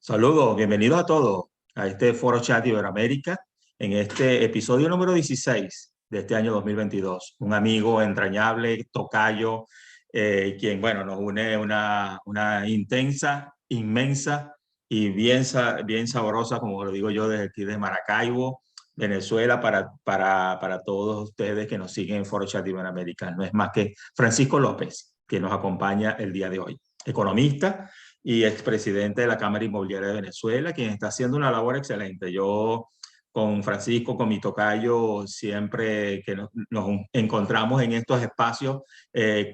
Saludos, bienvenidos a todos a este Foro Chat Iberoamérica en este episodio número 16 de este año 2022. Un amigo entrañable, tocayo, quien, bueno, nos une una intensa, inmensa y bien sabrosa, como lo digo yo, desde aquí de Maracaibo, Venezuela, para todos ustedes que nos siguen en Foro Chat Iberoamérica. No es más que Francisco López, que nos acompaña el día de hoy. Economista y expresidente de la Cámara Inmobiliaria de Venezuela, quien está haciendo una labor excelente. Yo con Francisco, con mi tocayo, siempre que nos encontramos en estos espacios,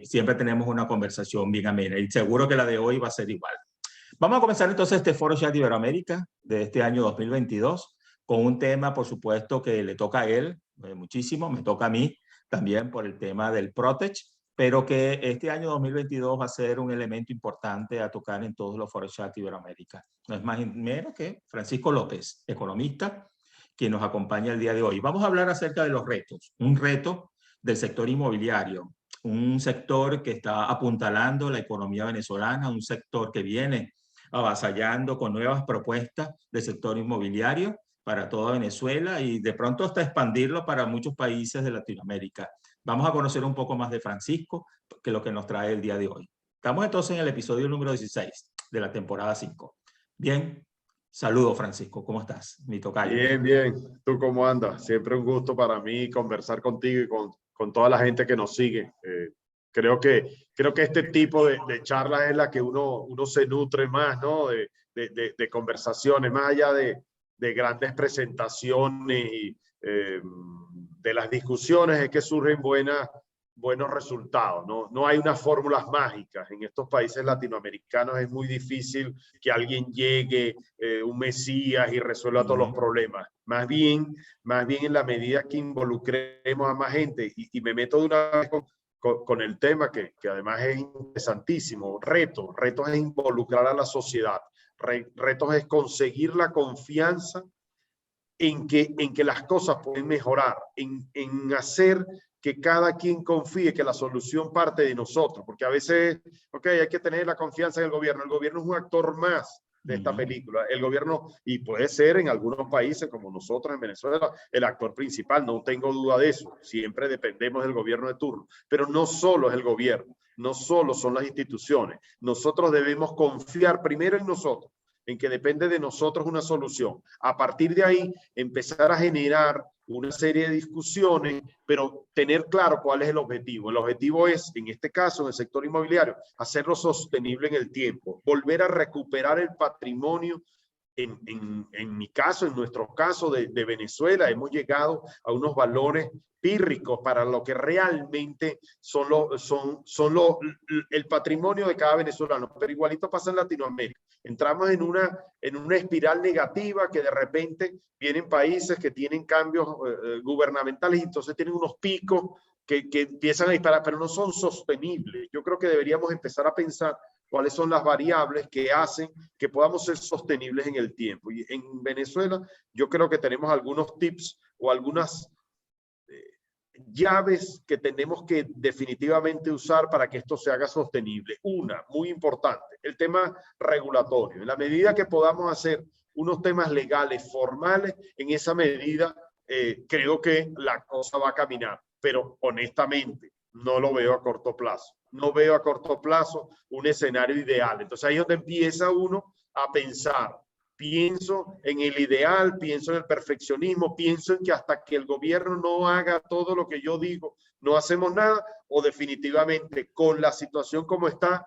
siempre tenemos una conversación bien amena y seguro que la de hoy va a ser igual. Vamos a comenzar entonces este Foro Chat Iberoamérica de este año 2022 con un tema, por supuesto, que le toca a él muchísimo, me toca a mí también por el tema del Protege, pero que este año 2022 va a ser un elemento importante a tocar en todos los foros chat Iberoamérica. No es más ni menos que Francisco López, economista, quien nos acompaña el día de hoy. Vamos a hablar acerca de los retos, un reto del sector inmobiliario, un sector que está apuntalando la economía venezolana, un sector que viene avasallando con nuevas propuestas del sector inmobiliario para toda Venezuela y de pronto hasta expandirlo para muchos países de Latinoamérica. Vamos a conocer un poco más de Francisco, que es lo que nos trae el día de hoy. Estamos entonces en el episodio número 16 de la temporada 5. Bien, saludos Francisco, ¿cómo estás? Mi tocayo. Bien, bien. ¿Tú cómo andas? Siempre un gusto para mí conversar contigo y con toda la gente que nos sigue. Creo que este tipo de charlas es la que uno se nutre más, ¿no? De conversaciones, más allá de grandes presentaciones y de las discusiones, es que surgen buenos resultados, ¿no? No hay unas fórmulas mágicas. En estos países latinoamericanos es muy difícil que alguien llegue, un mesías, y resuelva todos los problemas. Más bien en la medida que involucremos a más gente, y me meto de una vez con el tema que además es interesantísimo. Retos es involucrar a la sociedad. Retos es conseguir la confianza en que las cosas pueden mejorar, en hacer que cada quien confíe que la solución parte de nosotros, porque a veces, hay que tener la confianza en el gobierno es un actor más de esta película, el gobierno, y puede ser en algunos países como nosotros en Venezuela, el actor principal, no tengo duda de eso, siempre dependemos del gobierno de turno, pero no solo es el gobierno, no solo son las instituciones, nosotros debemos confiar primero en nosotros, en que depende de nosotros una solución. A partir de ahí, empezar a generar una serie de discusiones, pero tener claro cuál es el objetivo. El objetivo es, en este caso, en el sector inmobiliario, hacerlo sostenible en el tiempo, volver a recuperar el patrimonio. En mi caso, en nuestro caso de Venezuela, hemos llegado a unos valores pírricos para lo que realmente son el patrimonio de cada venezolano, pero igualito pasa en Latinoamérica. Entramos en una espiral negativa que de repente vienen países que tienen cambios gubernamentales y entonces tienen unos picos que empiezan a disparar, pero no son sostenibles. Yo creo que deberíamos empezar a pensar cuáles son las variables que hacen que podamos ser sostenibles en el tiempo. Y en Venezuela yo creo que tenemos algunos tips o algunas llaves que tenemos que definitivamente usar para que esto se haga sostenible. Una, muy importante, el tema regulatorio. En la medida que podamos hacer unos temas legales, formales, en esa medida creo que la cosa va a caminar. Pero honestamente, no lo veo a corto plazo. No veo a corto plazo un escenario ideal. Entonces ahí es donde empieza uno a pensar. Pienso en el ideal, pienso en el perfeccionismo, pienso en que hasta que el gobierno no haga todo lo que yo digo, no hacemos nada, o definitivamente con la situación como está,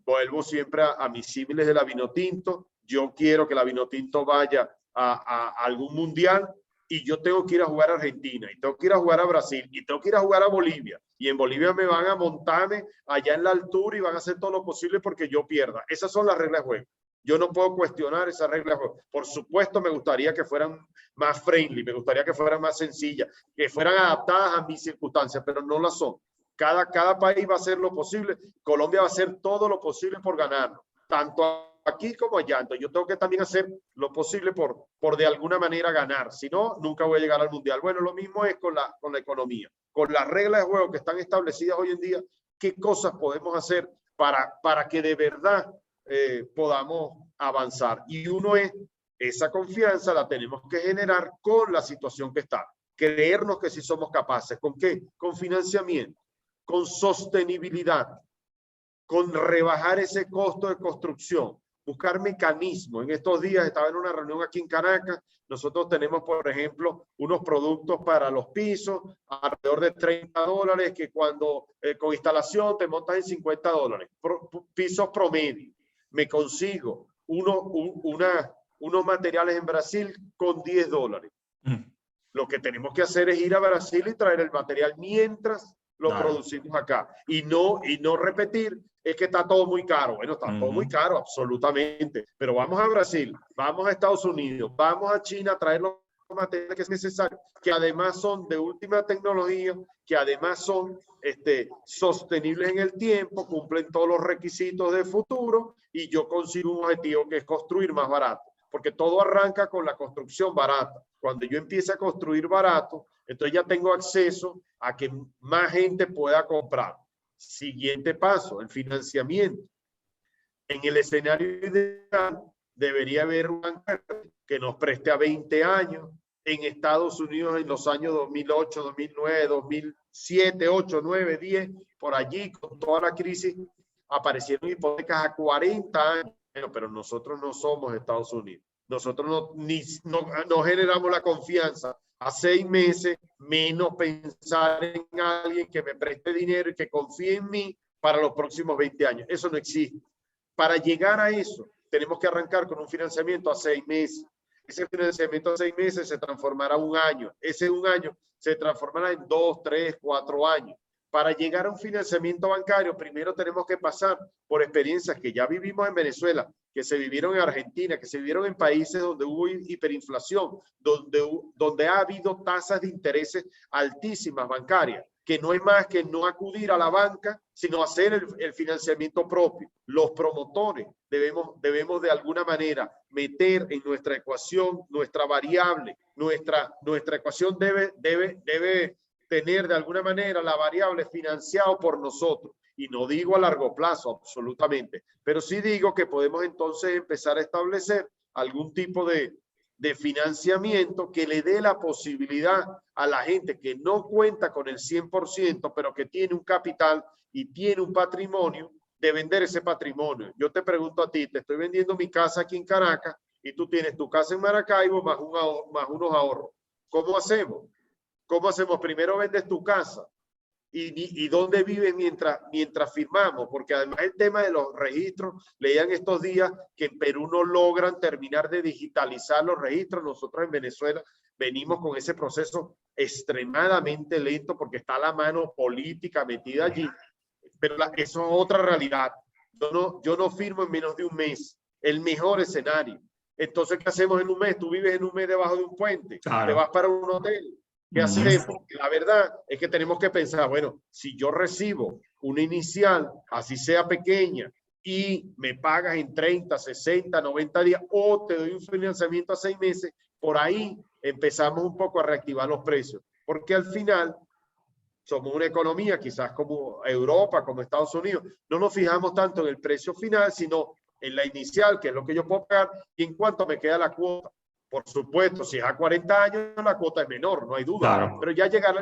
vuelvo siempre a mis símiles de la Vinotinto. Yo quiero que la Vinotinto vaya a algún mundial y yo tengo que ir a jugar a Argentina, y tengo que ir a jugar a Brasil, y tengo que ir a jugar a Bolivia, y en Bolivia me van a montarme allá en la altura y van a hacer todo lo posible porque yo pierda. Esas son las reglas de juego. Yo no puedo cuestionar esas reglas de juego. Por supuesto, me gustaría que fueran más friendly, me gustaría que fueran más sencillas, que fueran adaptadas a mis circunstancias, pero no las son. Cada país va a hacer lo posible. Colombia va a hacer todo lo posible por ganarlo, tanto aquí como allá. Entonces yo tengo que también hacer lo posible por de alguna manera ganar. Si no, nunca voy a llegar al mundial. Bueno, lo mismo es con la economía. Con las reglas de juego que están establecidas hoy en día, ¿qué cosas podemos hacer para que de verdad podamos avanzar. Y uno es, esa confianza la tenemos que generar con la situación que está. Creernos que sí somos capaces. ¿Con qué? Con financiamiento, con sostenibilidad, con rebajar ese costo de construcción, buscar mecanismos. En estos días estaba en una reunión aquí en Caracas. Nosotros tenemos, por ejemplo, unos productos para los pisos alrededor de $30 que cuando con instalación te montas en $50. Pisos promedio. Me consigo unos materiales en Brasil con $10. Lo que tenemos que hacer es ir a Brasil y traer el material mientras lo producimos acá. Y no repetir, es que está todo muy caro. Bueno, está todo muy caro, absolutamente. Pero vamos a Brasil, vamos a Estados Unidos, vamos a China a traer los materiales que es necesario, que además son de última tecnología, que además son sostenibles en el tiempo, cumplen todos los requisitos de futuro y yo consigo un objetivo que es construir más barato. Porque todo arranca con la construcción barata. Cuando yo empiece a construir barato, entonces ya tengo acceso a que más gente pueda comprar. Siguiente paso, el financiamiento. En el escenario ideal, debería haber un banco que nos preste a 20 años. En Estados Unidos, en los años 2008, 2009, 2007, 8, 9, 10, por allí, con toda la crisis, aparecieron hipotecas a 40 años. Pero nosotros no somos Estados Unidos. Nosotros no generamos la confianza a 6 meses, menos pensar en alguien que me preste dinero y que confíe en mí para los próximos 20 años. Eso no existe. Para llegar a eso, tenemos que arrancar con un financiamiento a 6 meses. Ese financiamiento a 6 meses se transformará en un año. Ese un año se transformará en 2, 3, 4 años. Para llegar a un financiamiento bancario, primero tenemos que pasar por experiencias que ya vivimos en Venezuela, que se vivieron en Argentina, que se vivieron en países donde hubo hiperinflación, donde ha habido tasas de intereses altísimas bancarias, que no es más que no acudir a la banca, sino hacer el financiamiento propio. Los promotores debemos de alguna manera meter en nuestra ecuación, nuestra variable, nuestra ecuación debe tener de alguna manera la variable financiado por nosotros. Y no digo a largo plazo, absolutamente, pero sí digo que podemos entonces empezar a establecer algún tipo de financiamiento que le dé la posibilidad a la gente que no cuenta con el 100%, pero que tiene un capital y tiene un patrimonio, de vender ese patrimonio. Yo te pregunto a ti, te estoy vendiendo mi casa aquí en Caracas y tú tienes tu casa en Maracaibo más unos ahorros. ¿Cómo hacemos? ¿Cómo hacemos? Primero vendes tu casa. ¿Y dónde vives mientras firmamos? Porque además el tema de los registros, leían estos días que en Perú no logran terminar de digitalizar los registros. Nosotros en Venezuela venimos con ese proceso extremadamente lento porque está la mano política metida allí. Pero eso es otra realidad. Yo no firmo en menos de un mes. El mejor escenario. Entonces, ¿qué hacemos en un mes? Tú vives en un mes debajo de un puente. Claro. Te vas para un hotel. ¿Qué hacemos? La verdad es que tenemos que pensar, bueno, si yo recibo una inicial, así sea pequeña, y me pagas en 30, 60, 90 días, o te doy un financiamiento a 6 meses, por ahí empezamos un poco a reactivar los precios. Porque al final, somos una economía, quizás como Europa, como Estados Unidos, no nos fijamos tanto en el precio final, sino en la inicial, que es lo que yo puedo pagar, y en cuánto me queda la cuota. Por supuesto, si es a 40 años, la cuota es menor, no hay duda. Claro. Pero ya llegará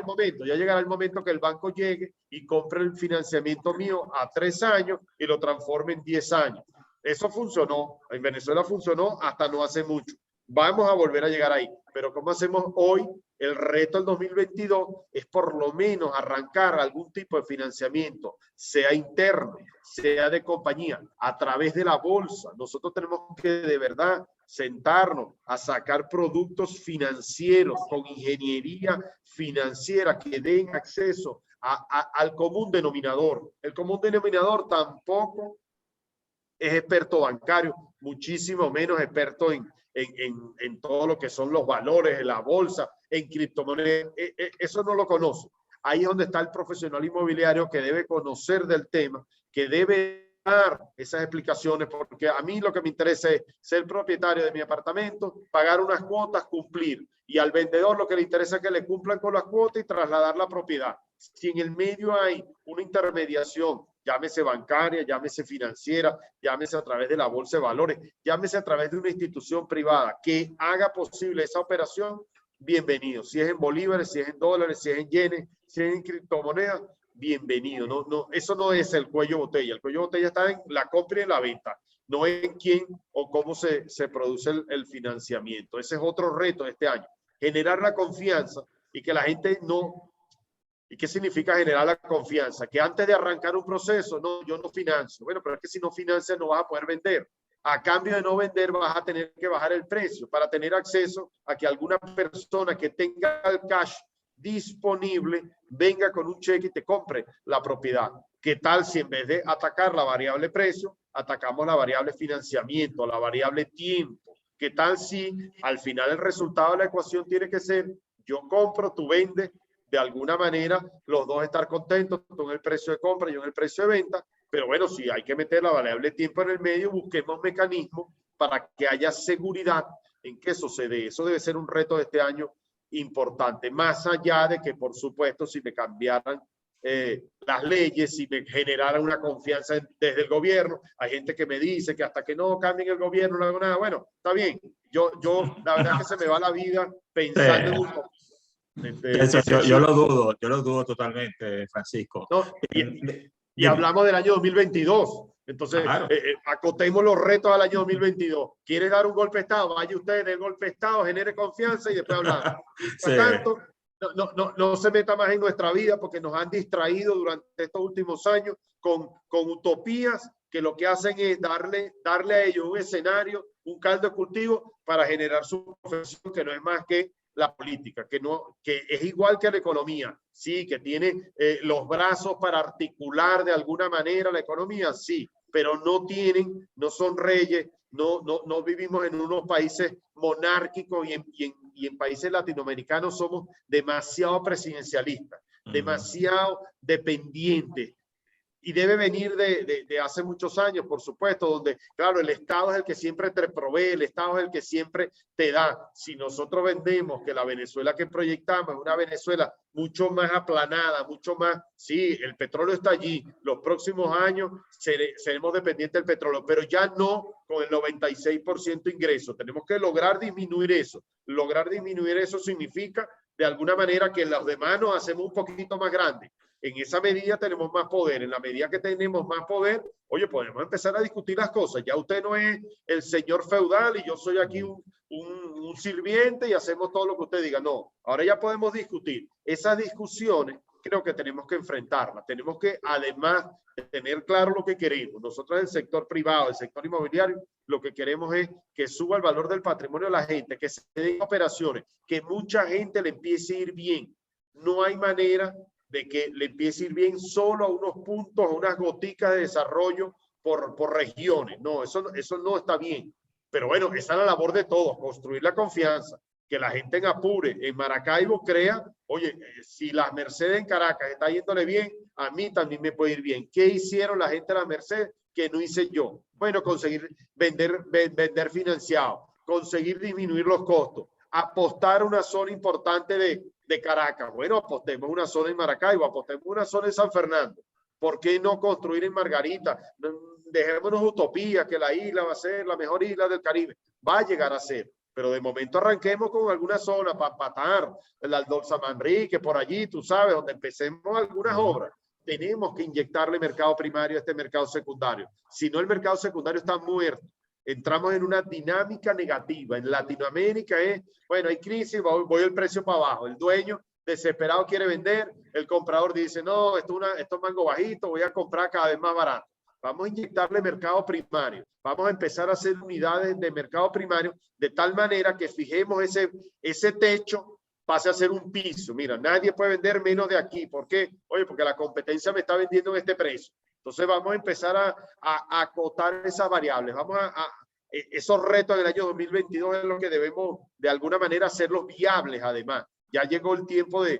el momento que el banco llegue y compre el financiamiento mío a 3 años y lo transforme en 10 años. Eso funcionó. En Venezuela funcionó hasta no hace mucho. Vamos a volver a llegar ahí. Pero ¿cómo hacemos hoy? El reto del 2022 es por lo menos arrancar algún tipo de financiamiento, sea interno, sea de compañía, a través de la bolsa. Nosotros tenemos que de verdad sentarnos a sacar productos financieros con ingeniería financiera que den acceso al común denominador. El común denominador tampoco es experto bancario, muchísimo menos experto en todo lo que son los valores de la bolsa, en criptomonedas. Eso no lo conoce. Ahí es donde está el profesional inmobiliario que debe conocer del tema, que debe dar esas explicaciones, porque a mí lo que me interesa es ser propietario de mi apartamento, pagar unas cuotas, cumplir. Y al vendedor lo que le interesa es que le cumplan con las cuotas y trasladar la propiedad. Si en el medio hay una intermediación llámese bancaria, llámese financiera, llámese a través de la bolsa de valores, llámese a través de una institución privada que haga posible esa operación, bienvenido. Si es en bolívares, si es en dólares, si es en yenes, si es en criptomonedas, bienvenido. Eso no es el cuello botella. El cuello botella está en la compra y en la venta, no en quién o cómo se produce el financiamiento. Ese es otro reto de este año. Generar la confianza y que la gente no... ¿Y qué significa generar la confianza? Que antes de arrancar un proceso, no, yo no financio. Bueno, pero es que si no financias no vas a poder vender. A cambio de no vender vas a tener que bajar el precio para tener acceso a que alguna persona que tenga el cash disponible venga con un cheque y te compre la propiedad. ¿Qué tal si en vez de atacar la variable precio, atacamos la variable financiamiento, la variable tiempo? ¿Qué tal si al final el resultado de la ecuación tiene que ser yo compro, tú vendes, de alguna manera los dos estar contentos, tú en el precio de compra y yo en el precio de venta? Pero bueno, si hay que meter la variable tiempo en el medio, busquemos mecanismos para que haya seguridad en que eso se dé. Eso debe ser un reto de este año importante, más allá de que, por supuesto, si me cambiaran las leyes, si me generaran una confianza desde el gobierno, hay gente que me dice que hasta que no cambien el gobierno no hago nada. Bueno, está bien, yo la verdad es que se me va la vida pensando en un... Yo lo dudo totalmente, Francisco. No, y hablamos del año 2022. Entonces, claro, acotemos los retos al año 2022. ¿Quiere dar un golpe de Estado? Vaya usted, dé golpe de Estado, genere confianza y después hablamos. Por tanto, no se meta más en nuestra vida porque nos han distraído durante estos últimos años con utopías que lo que hacen es darle a ellos un escenario, un caldo de cultivo para generar su profesión, que no es más que la política, que es igual que la economía, sí, que tiene los brazos para articular de alguna manera la economía, sí, pero no son reyes, no vivimos en unos países monárquicos y en países latinoamericanos somos demasiado presidencialistas, demasiado dependientes. Y debe venir de hace muchos años, por supuesto, donde, claro, el Estado es el que siempre te provee, el Estado es el que siempre te da. Si nosotros vendemos que la Venezuela que proyectamos es una Venezuela mucho más aplanada, mucho más, sí, el petróleo está allí, los próximos años seremos dependientes del petróleo, pero ya no con el 96% ingreso. Tenemos que lograr disminuir eso. Lograr disminuir eso significa, de alguna manera, que los demás nos hacemos un poquito más grandes. En esa medida tenemos más poder. En la medida que tenemos más poder, oye, podemos empezar a discutir las cosas. Ya usted no es el señor feudal y yo soy aquí un sirviente y hacemos todo lo que usted diga. No, ahora ya podemos discutir. Esas discusiones creo que tenemos que enfrentarlas. Tenemos que, además de tener claro lo que queremos, nosotros del sector privado, del sector inmobiliario, lo que queremos es que suba el valor del patrimonio de la gente, que se den operaciones, que mucha gente le empiece a ir bien. No hay manera de que le empiece a ir bien solo a unos puntos, a unas goticas de desarrollo por regiones. No, eso no está bien. Pero bueno, esa es la labor de todos, construir la confianza, que la gente en Apure, en Maracaibo crea, oye, si las Mercedes en Caracas está yéndole bien, a mí también me puede ir bien. ¿Qué hicieron la gente de la Mercedes que no hice yo? Bueno, conseguir vender financiado, conseguir disminuir los costos, apostar una zona importante de Caracas. Bueno, apostemos una zona en Maracaibo, apostemos una zona en San Fernando. ¿Por qué no construir en Margarita? Dejémonos utopía que la isla va a ser la mejor isla del Caribe. Va a llegar a ser. Pero de momento arranquemos con alguna zona para empatar, el Aldolza Manrique, por allí, tú sabes, donde empecemos algunas obras. Tenemos que inyectarle mercado primario a este mercado secundario. Si no, el mercado secundario está muerto. Entramos en una dinámica negativa. En Latinoamérica es, bueno, hay crisis, voy el precio para abajo. El dueño desesperado quiere vender, el comprador dice, no, esto es mango bajito, voy a comprar cada vez más barato. Vamos a inyectarle mercado primario. Vamos a empezar a hacer unidades de mercado primario de tal manera que fijemos ese techo, pase a ser un piso. Mira, nadie puede vender menos de aquí. ¿Por qué? Oye, porque la competencia me está vendiendo en este precio. Entonces vamos a empezar a acotar esas variables. Esos retos del año 2022 es lo que debemos de alguna manera hacerlos viables además. Ya llegó el tiempo de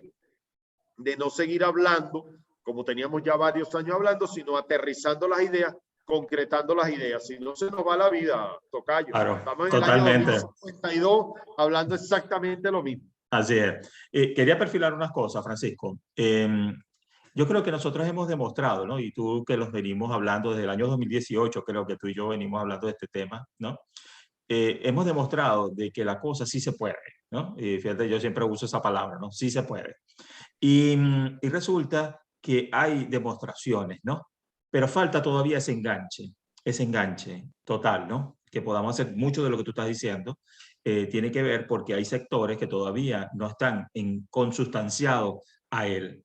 no seguir hablando, como teníamos ya varios años hablando, sino aterrizando las ideas, concretando las ideas. Si no, se nos va la vida, tocayo. Claro, estamos en totalmente. el año 2052 hablando exactamente lo mismo. Así es. Quería perfilar unas cosas, Francisco. Yo creo que nosotros hemos demostrado, ¿no? Y tú que los venimos hablando desde el año 2018, creo que tú y yo venimos hablando de este tema, ¿no? Hemos demostrado de que la cosa sí se puede, ¿no? Y fíjate, yo siempre uso esa palabra, ¿no? Sí se puede. Y resulta que hay demostraciones, ¿no? Pero falta todavía ese enganche total, ¿no? Que podamos hacer mucho de lo que tú estás diciendo. Tiene que ver porque hay sectores que todavía no están consustanciados a él.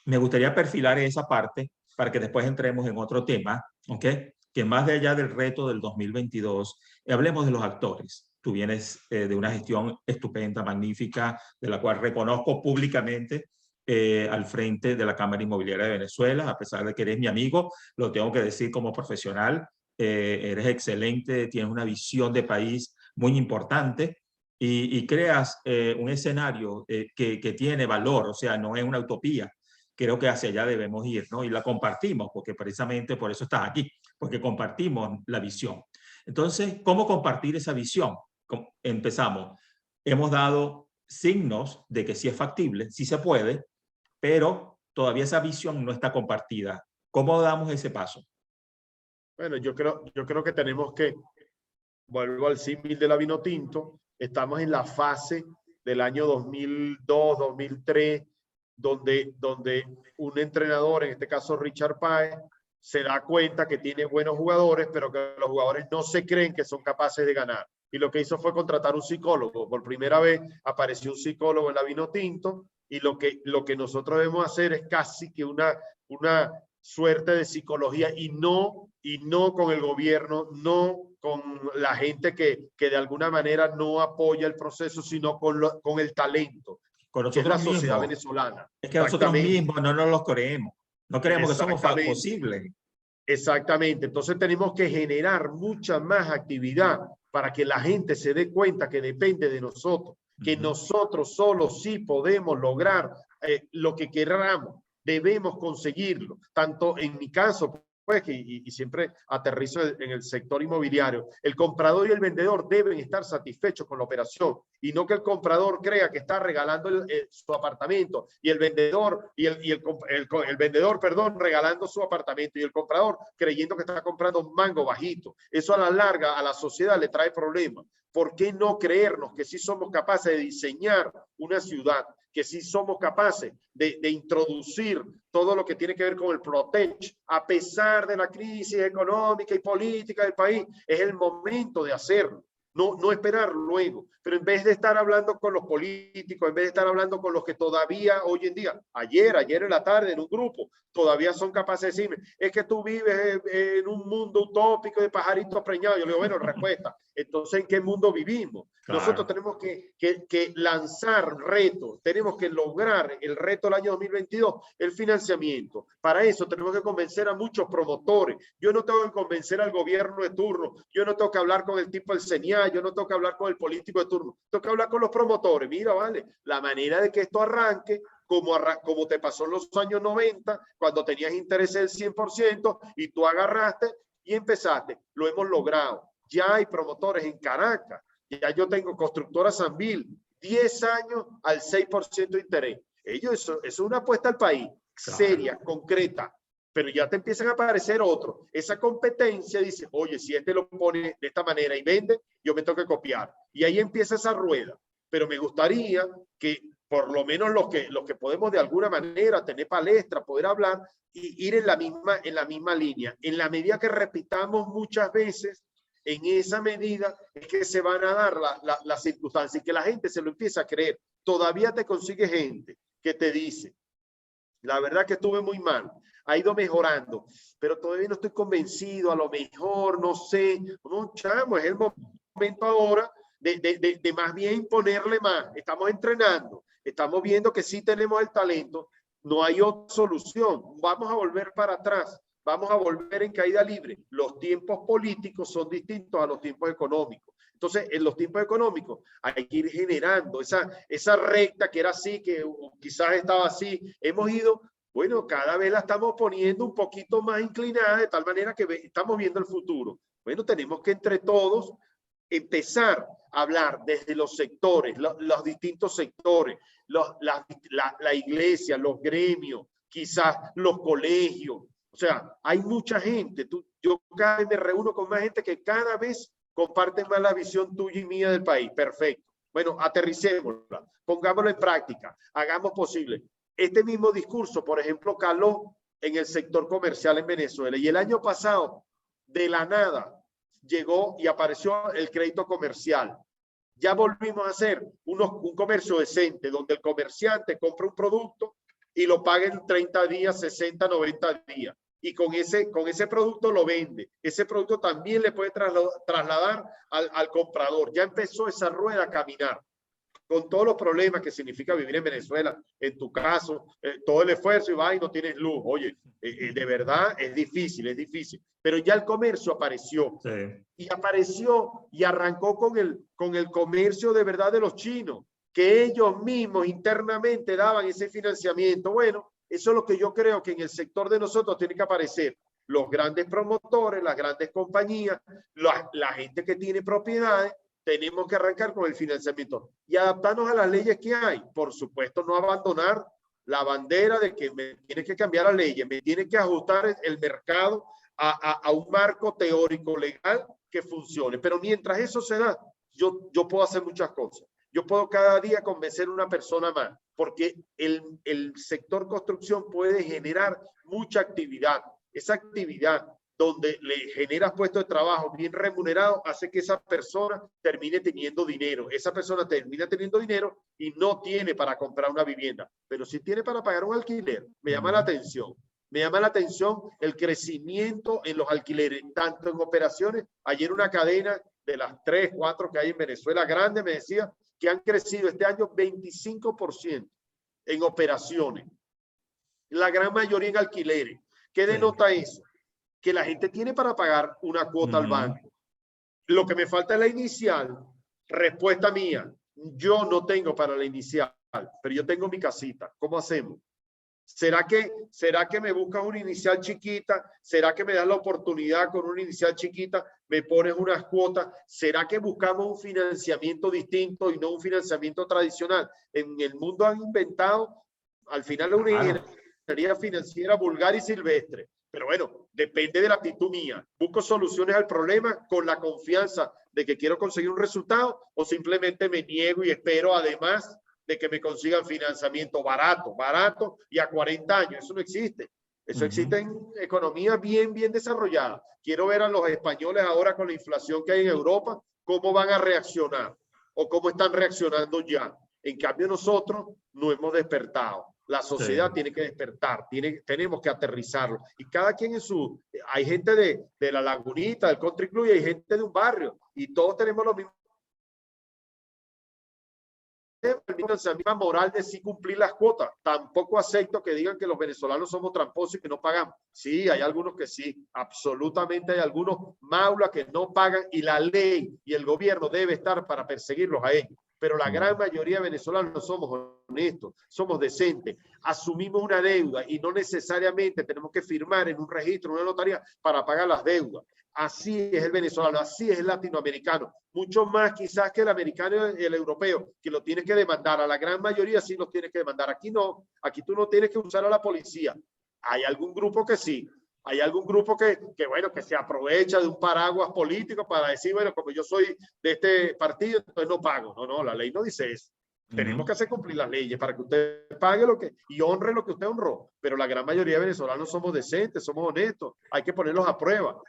Me gustaría perfilar esa parte para que después entremos en otro tema, ¿ok? Que más de allá del reto del 2022, hablemos de los actores. Tú vienes de una gestión estupenda, magnífica, de la cual reconozco públicamente al frente de la Cámara Inmobiliaria de Venezuela, a pesar de que eres mi amigo, lo tengo que decir como profesional, eres excelente, tienes una visión de país muy importante y creas un escenario que tiene valor, o sea, no es una utopía. Creo que hacia allá debemos ir, ¿no? Y la compartimos, porque precisamente por eso estás aquí, porque compartimos la visión. Entonces, ¿cómo compartir esa visión? Empezamos. Hemos dado signos de que sí es factible, sí se puede, pero todavía esa visión no está compartida. ¿Cómo damos ese paso? Bueno, yo creo que tenemos que, vuelvo al símil de la vino tinto, estamos en la fase del año 2002, 2003, donde un entrenador, en este caso Richard Páez, se da cuenta que tiene buenos jugadores, pero que los jugadores no se creen que son capaces de ganar. Y lo que hizo fue contratar un psicólogo. Por primera vez apareció un psicólogo en la vino tinto y lo que nosotros debemos hacer es casi que una suerte de psicología y no con el gobierno, no con la gente que de alguna manera no apoya el proceso, sino con el talento, Con que es la nosotros sociedad mismos. venezolana. Es que nosotros Exactamente, mismos no nos los creemos. No creemos que somos exactamente, posibles. exactamente. Entonces tenemos que generar mucha más actividad para que la gente se dé cuenta que depende de nosotros, que nosotros solos sí podemos lograr lo que queramos. Debemos conseguirlo. Tanto en mi caso, pues, y siempre aterrizo en el sector inmobiliario, el comprador y el vendedor deben estar satisfechos con la operación y no que el comprador crea que está regalando su apartamento y el vendedor el vendedor, perdón, regalando su apartamento y el comprador creyendo que está comprando un mango bajito. Eso a la larga a la sociedad le trae problemas. ¿Por qué no creernos que sí somos capaces de diseñar una ciudad, que sí somos capaces de introducir todo lo que tiene que ver con el Protege, a pesar de la crisis económica y política del país? Es el momento de hacerlo. No esperar luego, pero en vez de estar hablando con los políticos, en vez de estar hablando con los que todavía hoy en día, ayer en la tarde en un grupo, todavía son capaces de decirme, es que tú vives en un mundo utópico de pajaritos preñados. Yo le digo, bueno, respuesta, entonces ¿en qué mundo vivimos? Claro. Nosotros tenemos que lanzar retos, tenemos que lograr el reto del año 2022, el financiamiento. Para eso tenemos que convencer a muchos promotores. Yo no tengo que convencer al gobierno de turno, yo no tengo que hablar con el tipo del CENIA, yo no tengo que hablar con el político de turno, tengo que hablar con los promotores. Mira, vale, la manera de que esto arranque, como te pasó en los años 90, cuando tenías interés del 100% y tú agarraste y empezaste. Lo hemos logrado. Ya hay promotores en Caracas. Ya yo tengo constructora Sanvil, 10 años al 6% de interés. Eso es una apuesta al país, seria, concreta, pero ya te empiezan a aparecer otros. Esa competencia dice, oye, si este lo pone de esta manera y vende, yo me tengo que copiar. Y ahí empieza esa rueda. Pero me gustaría que por lo menos los que podemos de alguna manera tener palestra, poder hablar y ir en la misma línea. En la medida que repitamos muchas veces, en esa medida es que se van a dar las circunstancias y que la gente se lo empieza a creer. Todavía te consigue gente que te dice, la verdad que estuve muy mal, ha ido mejorando, pero todavía no estoy convencido, a lo mejor, no sé. No, chamo, es el momento ahora de más bien ponerle más. Estamos entrenando, estamos viendo que sí tenemos el talento, no hay otra solución, vamos a volver para atrás. Vamos a volver en caída libre. Los tiempos políticos son distintos a los tiempos económicos. Entonces, en los tiempos económicos hay que ir generando esa recta que era así, que quizás estaba así. Hemos ido, bueno, cada vez la estamos poniendo un poquito más inclinada, de tal manera que estamos viendo el futuro. Bueno, tenemos que entre todos empezar a hablar desde los sectores, los distintos sectores, la iglesia, los gremios, quizás los colegios. O sea, hay mucha gente. Yo cada vez me reúno con más gente que cada vez comparten más la visión tuya y mía del país. Perfecto. Bueno, aterricémosla, pongámoslo en práctica, hagamos posible. Este mismo discurso, por ejemplo, caló en el sector comercial en Venezuela. Y el año pasado, de la nada, llegó y apareció el crédito comercial. Ya volvimos a hacer un comercio decente, donde el comerciante compra un producto y lo paga en 30 días, 60, 90 días. Y con ese producto lo vende. Ese producto también le puede trasladar al comprador. Ya empezó esa rueda a caminar, con todos los problemas que significa vivir en Venezuela. En tu caso, todo el esfuerzo y va y no tienes luz. Oye, de verdad es difícil. Pero ya el comercio apareció. Sí. Y apareció y arrancó con el comercio de verdad de los chinos, que ellos mismos internamente daban ese financiamiento. Bueno, eso es lo que yo creo que en el sector de nosotros tiene que aparecer. Los grandes promotores, las grandes compañías, la gente que tiene propiedades. Tenemos que arrancar con el financiamiento y adaptarnos a las leyes que hay. Por supuesto, no abandonar la bandera de que me tiene que cambiar las leyes, me tiene que ajustar el mercado a un marco teórico legal que funcione. Pero mientras eso se da, yo puedo hacer muchas cosas. Yo puedo cada día convencer a una persona más, porque el sector construcción puede generar mucha actividad. Esa actividad donde le generas puestos de trabajo bien remunerados, hace que esa persona termine teniendo dinero. Esa persona termina teniendo dinero y no tiene para comprar una vivienda, pero sí tiene para pagar un alquiler. Me llama la atención. Me llama la atención el crecimiento en los alquileres, tanto en operaciones. Ayer una cadena de las 3, 4 que hay en Venezuela grande me decía que han crecido este año 25% en operaciones. La gran mayoría en alquileres. ¿Qué denota eso? Que la gente tiene para pagar una cuota al banco. Lo que me falta es la inicial. Respuesta mía, yo no tengo para la inicial, pero yo tengo mi casita. ¿Cómo hacemos? ¿Será que me buscas una inicial chiquita? ¿Será que me das la oportunidad con una inicial chiquita? ¿Me pones unas cuotas? ¿Será que buscamos un financiamiento distinto y no un financiamiento tradicional? En el mundo han inventado, al final, una ingeniería financiera vulgar y silvestre. Pero bueno, depende de la actitud mía. ¿Busco soluciones al problema con la confianza de que quiero conseguir un resultado o simplemente me niego y espero además de que me consigan financiamiento barato y a 40 años? Eso no existe. Eso existe en economías bien desarrolladas. Quiero ver a los españoles ahora con la inflación que hay en Europa, cómo van a reaccionar o cómo están reaccionando ya. En cambio, nosotros no hemos despertado. La sociedad tiene que despertar, tenemos que aterrizarlo. Y cada quien en su... Hay gente de la Lagunita, del Country Club, y hay gente de un barrio. Y todos tenemos lo mismo. La misma moral de sí cumplir las cuotas. Tampoco acepto que digan que los venezolanos somos tramposos y que no pagamos. Sí, hay algunos que sí. Absolutamente hay algunos maulas que no pagan y la ley y el gobierno debe estar para perseguirlos a ellos. Pero la gran mayoría de venezolanos somos honestos, somos decentes, asumimos una deuda y no necesariamente tenemos que firmar en un registro, en una notaría, para pagar las deudas. Así es el venezolano, así es el latinoamericano. Mucho más quizás que el americano y el europeo, que lo tiene que demandar. A la gran mayoría sí los tiene que demandar. Aquí no, aquí tú no tienes que usar a la policía. Hay algún grupo que sí. Hay algún grupo que se aprovecha de un paraguas político para decir, bueno, como yo soy de este partido, entonces no pago. No, la ley no dice eso. Tenemos que hacer cumplir las leyes para que usted pague y honre lo que usted honró. Pero la gran mayoría de venezolanos somos decentes, somos honestos. Hay que ponerlos a prueba.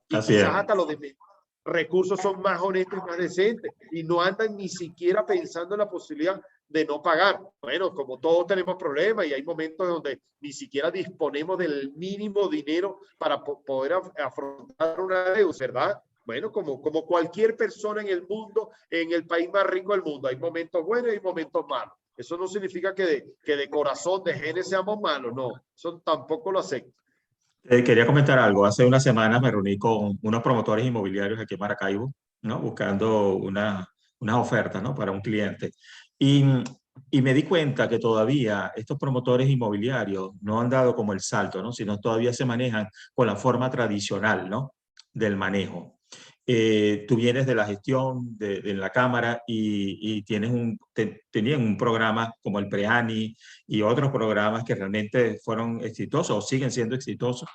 Y quizás hasta los de recursos son más honestos y más decentes. Y no andan ni siquiera pensando en la posibilidad de no pagar. Bueno, como todos tenemos problemas y hay momentos donde ni siquiera disponemos del mínimo dinero para poder afrontar una deuda, ¿verdad? Bueno, como cualquier persona en el mundo, en el país más rico del mundo, hay momentos buenos y hay momentos malos. Eso no significa que de corazón, de genes seamos malos, no. Eso tampoco lo acepto. Quería comentar algo. Hace unas semanas me reuní con unos promotores inmobiliarios aquí en Maracaibo, ¿no? Buscando unas ofertas, ¿no? Para un cliente. Y me di cuenta que todavía estos promotores inmobiliarios no han dado como el salto, ¿no? Sino todavía se manejan con la forma tradicional, ¿no? Del manejo. Tú vienes de la gestión de la Cámara y tenían un programa como el PREANI y otros programas que realmente fueron exitosos o siguen siendo exitosos.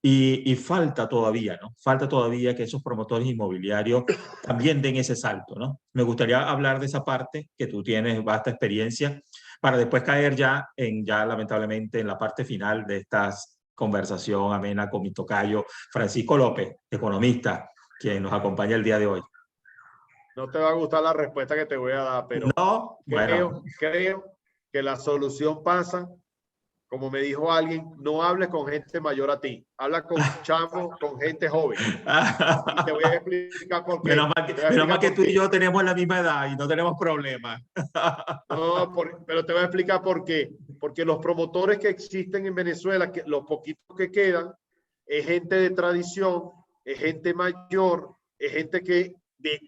Y falta todavía, ¿no? Falta todavía que esos promotores inmobiliarios también den ese salto, ¿no? Me gustaría hablar de esa parte, que tú tienes vasta experiencia, para después caer ya lamentablemente en la parte final de esta conversación amena con mi tocayo Francisco López, economista, quien nos acompaña el día de hoy. No te va a gustar la respuesta que te voy a dar, pero No, bueno. creo que la solución pasa, como me dijo alguien, no hables con gente mayor a ti, habla con chamos, con gente joven. Y te voy a explicar por qué. Menos mal que tú y yo tenemos la misma edad y no tenemos problemas. No, pero te voy a explicar por qué. Porque los promotores que existen en Venezuela, que los poquitos que quedan, es gente de tradición, es gente mayor, es gente que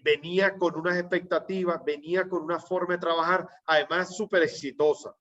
venía con unas expectativas, venía con una forma de trabajar, además súper exitosa.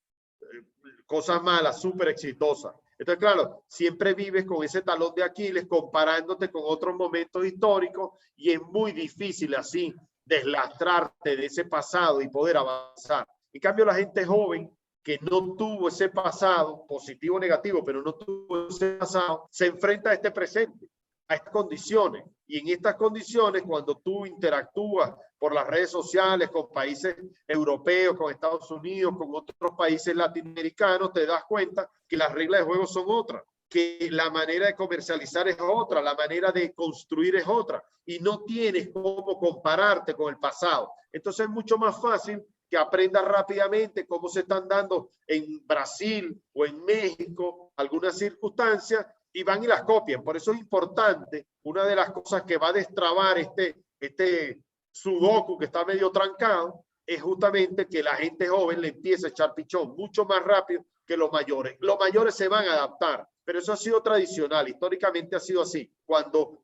Cosas malas, súper exitosa. Entonces, claro, siempre vives con ese talón de Aquiles comparándote con otros momentos históricos y es muy difícil así deslastrarte de ese pasado y poder avanzar. En cambio, la gente joven que no tuvo ese pasado, positivo o negativo, pero no tuvo ese pasado, se enfrenta a este presente, a estas condiciones. Y en estas condiciones, cuando tú interactúas por las redes sociales con países europeos, con Estados Unidos, con otros países latinoamericanos, te das cuenta que las reglas de juego son otras, que la manera de comercializar es otra, la manera de construir es otra, y no tienes cómo compararte con el pasado. Entonces es mucho más fácil que aprendas rápidamente cómo se están dando en Brasil o en México algunas circunstancias y van y las copian. Por eso es importante, una de las cosas que va a destrabar este sudoku que está medio trancado, es justamente que la gente joven le empiece a echar pichón mucho más rápido que los mayores. Los mayores se van a adaptar, pero eso ha sido tradicional, históricamente ha sido así. Cuando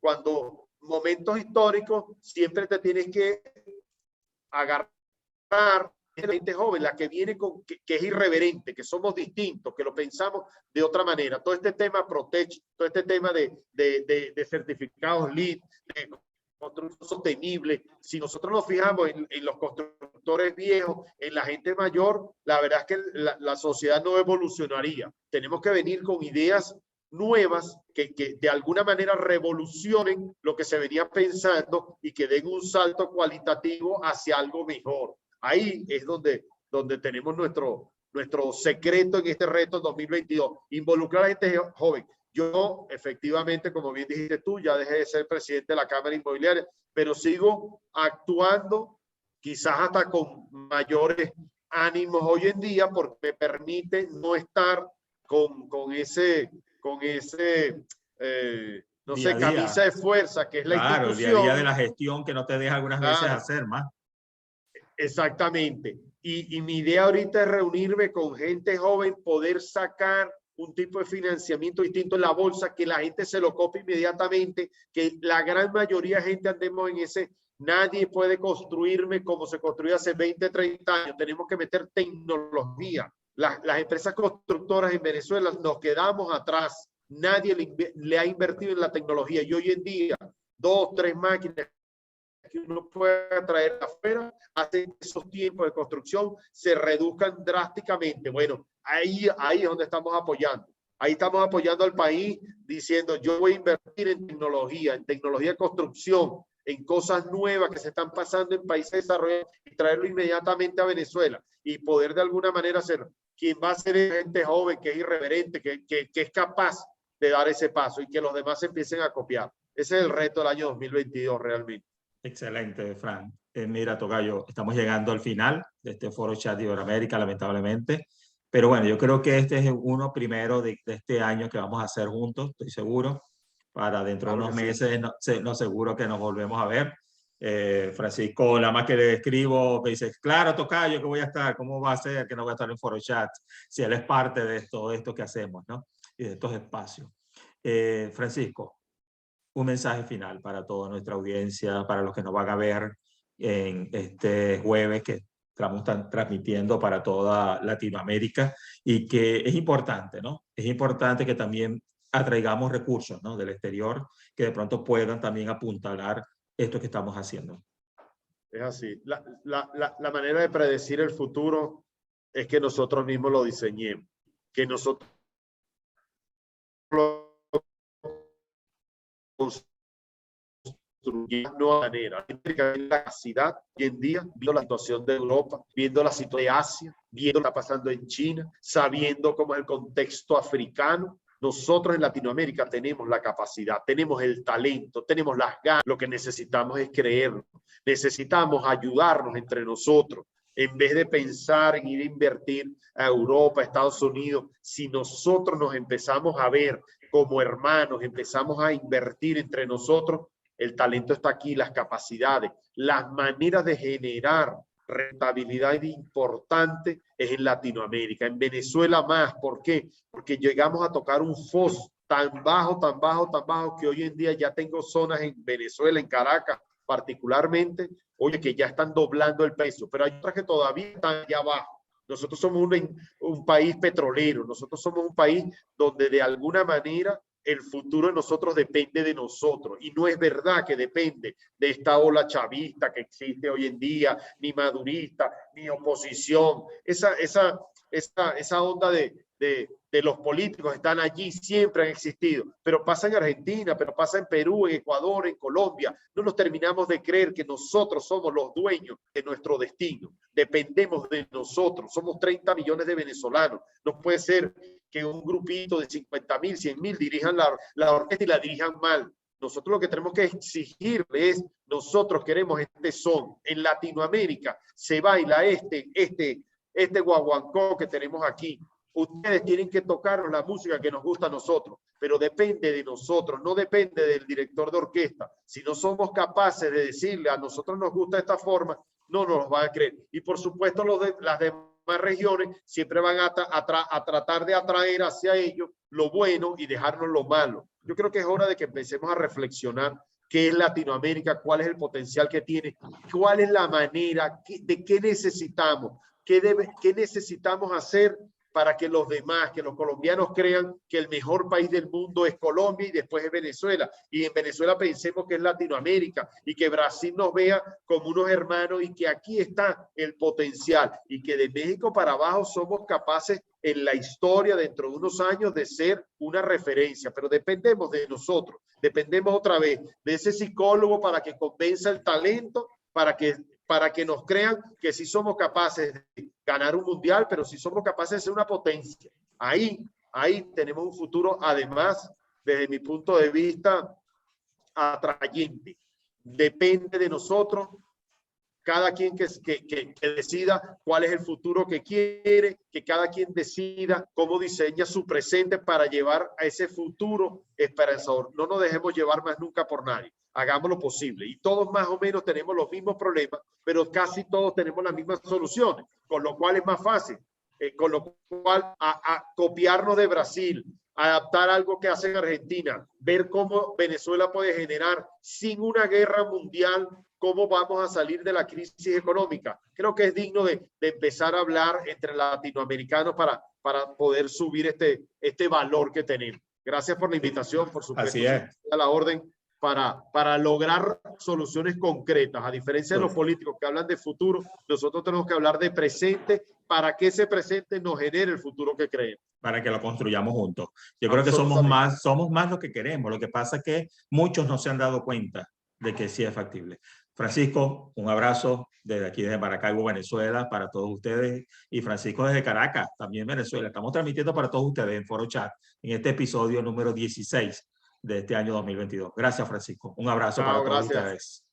momentos históricos siempre te tienes que agarrar la gente joven, la que viene con que es irreverente, que somos distintos, que lo pensamos de otra manera. Todo este tema Protech, todo este tema de certificados LEED, de construcción sostenible, si nosotros nos fijamos en los constructores viejos, en la gente mayor, la verdad es que la sociedad no evolucionaría. Tenemos que venir con ideas nuevas que de alguna manera revolucionen lo que se venía pensando y que den un salto cualitativo hacia algo mejor. Ahí es donde tenemos nuestro secreto en este reto 2022. Involucrar a la gente joven. Yo, efectivamente, como bien dijiste tú, ya dejé de ser presidente de la Cámara Inmobiliaria, pero sigo actuando quizás hasta con mayores ánimos hoy en día porque me permite no estar con ese no sé, camisa de fuerza que es la institución. El día a día de la gestión que no te deja algunas veces hacer más. Exactamente. Y mi idea ahorita es reunirme con gente joven, poder sacar un tipo de financiamiento distinto en la bolsa, que la gente se lo copie inmediatamente, que la gran mayoría de gente andemos en ese, nadie puede construirme como se construía hace 20, 30 años, tenemos que meter tecnología. Las empresas constructoras en Venezuela nos quedamos atrás, nadie le ha invertido en la tecnología y hoy en día 2, 3 máquinas que uno pueda traer afuera, hace que esos tiempos de construcción se reduzcan drásticamente. Bueno, ahí es donde estamos apoyando. Ahí estamos apoyando al país diciendo yo voy a invertir en tecnología de construcción, en cosas nuevas que se están pasando en países desarrollados y traerlo inmediatamente a Venezuela y poder de alguna manera ser quien va a ser gente joven, que es irreverente, que es capaz de dar ese paso y que los demás empiecen a copiar. Ese es el reto del año 2022 realmente. Excelente, Fran. Mira, tocayo, estamos llegando al final de este Foro Chat Iberoamérica, lamentablemente. Pero bueno, yo creo que este es uno primero de este año que vamos a hacer juntos, estoy seguro. Para dentro de unos meses, no seguro que nos volvemos a ver. Francisco, nada más que le escribo, me dice, claro, tocayo, que voy a estar, ¿cómo va a ser que no voy a estar en Foro Chat? Si él es parte de esto que hacemos, ¿no? Y de estos espacios. Francisco, un mensaje final para toda nuestra audiencia, para los que nos van a ver en este jueves que estamos transmitiendo para toda Latinoamérica y que es importante, ¿no? Es importante que también atraigamos recursos, ¿no? Del exterior que de pronto puedan también apuntalar esto que estamos haciendo. Es así. La manera de predecir el futuro es que nosotros mismos lo diseñemos, que nosotros lo construyamos de una manera. La capacidad hoy en día, viendo la situación de Europa, viendo la situación de Asia, viendo lo que está pasando en China, sabiendo cómo es el contexto africano, nosotros en Latinoamérica tenemos la capacidad, tenemos el talento, tenemos las ganas. Lo que necesitamos es creerlo. Necesitamos ayudarnos entre nosotros. En vez de pensar en ir a invertir a Europa, a Estados Unidos, si nosotros nos empezamos a ver como hermanos, empezamos a invertir entre nosotros, el talento está aquí, las capacidades, las maneras de generar rentabilidad importante es en Latinoamérica. En Venezuela más. ¿Por qué? Porque llegamos a tocar un foso tan bajo, tan bajo, tan bajo, que hoy en día ya tengo zonas en Venezuela, en Caracas particularmente, oye, que ya están doblando el peso, pero hay otras que todavía están allá abajo. Nosotros somos un país petrolero, nosotros somos un país donde de alguna manera el futuro de nosotros depende de nosotros, y no es verdad que depende de esta ola chavista que existe hoy en día, ni madurista, ni oposición. Esa onda de los políticos están allí, siempre han existido, pero pasa en Argentina, pero pasa en Perú, en Ecuador, en Colombia. No nos terminamos de creer que nosotros somos los dueños de nuestro destino, dependemos de nosotros, somos 30 millones de venezolanos. No puede ser que un grupito de 50.000, 100.000 dirijan la orquesta y la dirijan mal. Nosotros lo que tenemos que exigirle es, nosotros queremos este son. En Latinoamérica se baila este guaguancó que tenemos aquí. Ustedes tienen que tocarnos la música que nos gusta a nosotros, pero depende de nosotros, no depende del director de orquesta. Si no somos capaces de decirle a nosotros nos gusta esta forma, no nos van a creer. Y por supuesto las demás regiones siempre van a tratar de atraer hacia ellos lo bueno y dejarnos lo malo. Yo creo que es hora de que empecemos a reflexionar qué es Latinoamérica, cuál es el potencial que tiene, cuál es la manera, de qué necesitamos, qué necesitamos hacer para que los demás, que los colombianos crean que el mejor país del mundo es Colombia y después es Venezuela. Y en Venezuela pensemos que es Latinoamérica y que Brasil nos vea como unos hermanos y que aquí está el potencial y que de México para abajo somos capaces en la historia dentro de unos años de ser una referencia, pero dependemos de nosotros, dependemos otra vez de ese psicólogo para que convenza el talento, para que nos crean que sí somos capaces de ganar un mundial, pero sí somos capaces de ser una potencia. Ahí tenemos un futuro, además, desde mi punto de vista, atrayente. Depende de nosotros, cada quien que decida cuál es el futuro que quiere, que cada quien decida cómo diseña su presente para llevar a ese futuro esperanzador. No nos dejemos llevar más nunca por nadie. Hagamos lo posible. Y todos más o menos tenemos los mismos problemas, pero casi todos tenemos las mismas soluciones, con lo cual es más fácil. Con lo cual, a copiarnos de Brasil, adaptar algo que hace en Argentina, ver cómo Venezuela puede generar sin una guerra mundial, cómo vamos a salir de la crisis económica. Creo que es digno de empezar a hablar entre latinoamericanos para poder subir este valor que tenemos. Gracias por la invitación, por supuesto. Así es. A la orden para lograr soluciones concretas. A diferencia de los políticos que hablan de futuro, nosotros tenemos que hablar de presente para que ese presente nos genere el futuro que creemos. Para que lo construyamos juntos. Yo creo que somos más lo que queremos. Lo que pasa es que muchos no se han dado cuenta de que sí es factible. Francisco, un abrazo desde aquí, desde Maracaibo, Venezuela, para todos ustedes. Y Francisco desde Caracas, también Venezuela. Estamos transmitiendo para todos ustedes en Foro Chat, en este episodio número 16 de este año 2022. Gracias, Francisco. Un abrazo para todos ustedes.